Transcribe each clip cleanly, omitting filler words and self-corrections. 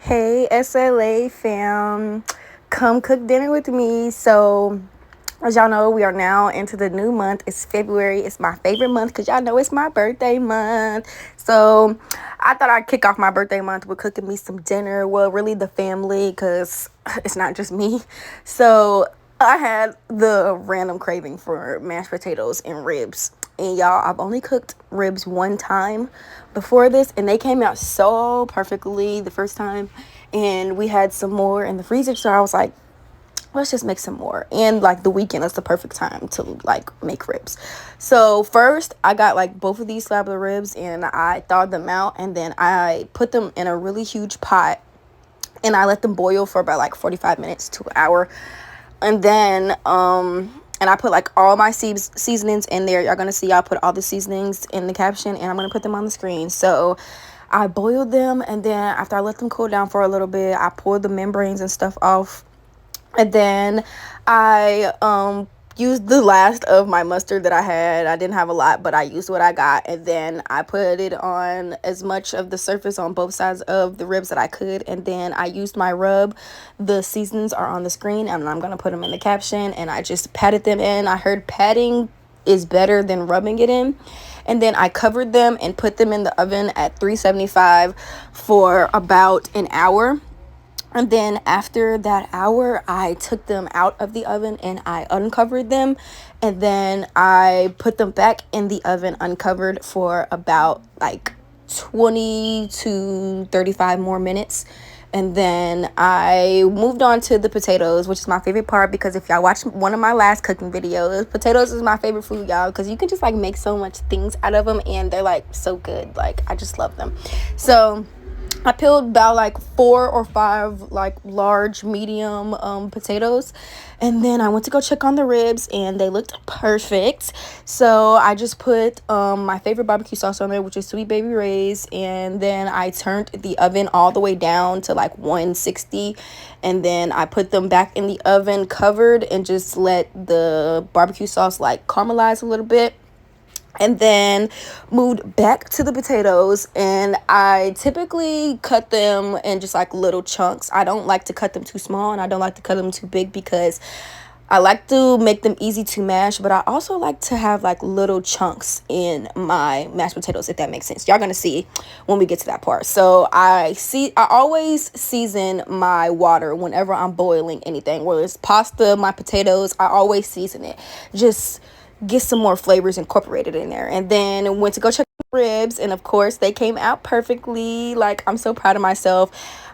Hey, SLA fam, come cook dinner with me. So, as y'all know, we are now into the new month. It's February. It's my favorite month because y'all know it's my birthday month. So, I thought I'd kick off my birthday month with cooking me some dinner. Well, really, the family because it's not just me. So, I had the random craving for mashed potatoes and ribs. And y'all, I've only cooked ribs one time before this, and they came out so perfectly the first time. And we had some more in the freezer, so I was like, let's just make some more. And like the weekend is the perfect time to like make ribs. So first I got like both of these slab of ribs and I thawed them out, and then I put them in a really huge pot and I let them boil for about like 45 minutes to an hour. And then and I put like all my seasonings in there. Y'all gonna see, I'll put all the seasonings in the caption and I'm gonna put them on the screen. So I boiled them, and then after I let them cool down for a little bit, I pulled the membranes and stuff off. And then I used the last of my mustard that I had. I didn't have a lot, but I used what I got. And then I put it on as much of the surface on both sides of the ribs that I could. And then I used my rub. The seasons are on the screen, and I'm going to put them in the caption. And I just patted them in. I heard patting is better than rubbing it in. And then I covered them and put them in the oven at 375 for about an hour. And then after that hour, I took them out of the oven and I uncovered them. And then I put them back in the oven uncovered for about like 20 to 35 more minutes. And then I moved on to the potatoes, which is my favorite part, because if y'all watch one of my last cooking videos, potatoes is my favorite food, y'all, because you can just like make so much things out of them and they're like so good. Like, I just love them. So I peeled about like 4 or 5 like large medium potatoes, and then I went to go check on the ribs and they looked perfect. So I just put my favorite barbecue sauce on there, which is Sweet Baby Ray's, and then I turned the oven all the way down to like 160, and then I put them back in the oven covered and just let the barbecue sauce like caramelize a little bit. And then moved back to the potatoes, and I typically cut them in just like little chunks. I don't like to cut them too small, and I don't like to cut them too big because I like to make them easy to mash, but I also like to have like little chunks in my mashed potatoes, if that makes sense. Y'all gonna see when we get to that part. So I always season my water whenever I'm boiling anything, whether it's pasta, my potatoes, I always season it. Just get some more flavors incorporated in there. And then went to go check the ribs, and of course they came out perfectly. Like, I'm so proud of myself.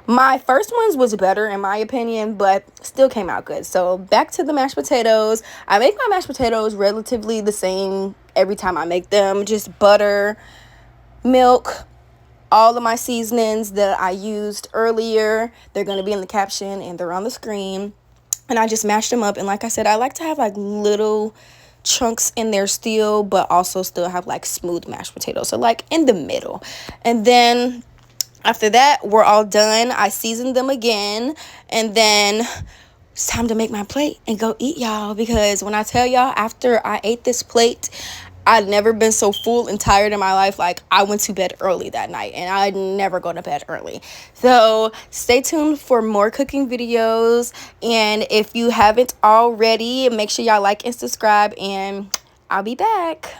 My first ones was better in my opinion, but still came out good. So back to the mashed potatoes. I make my mashed potatoes relatively the same every time I make them. Just butter, milk, all of my seasonings that I used earlier. They're going to be in the caption and they're on the screen. And I just mashed them up. And like I said, I like to have like little chunks in there still, but also still have like smooth mashed potatoes, so like in the middle. And then after that, we're all done. I seasoned them again, and then it's time to make my plate and go eat, y'all, because when I tell y'all, after I ate this plate, I'd never been so full and tired in my life. Like, I went to bed early that night, and I'd never go to bed early. So stay tuned for more cooking videos, and if you haven't already, make sure y'all like and subscribe, and I'll be back.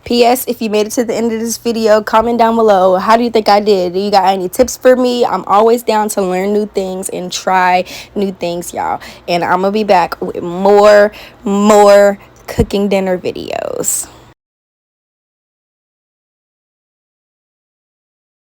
P.S. If you made it to the end of this video, comment down below. How do you think I did? Do you got any tips for me? I'm always down to learn new things and try new things, y'all. And I'm going to be back with more cooking dinner videos.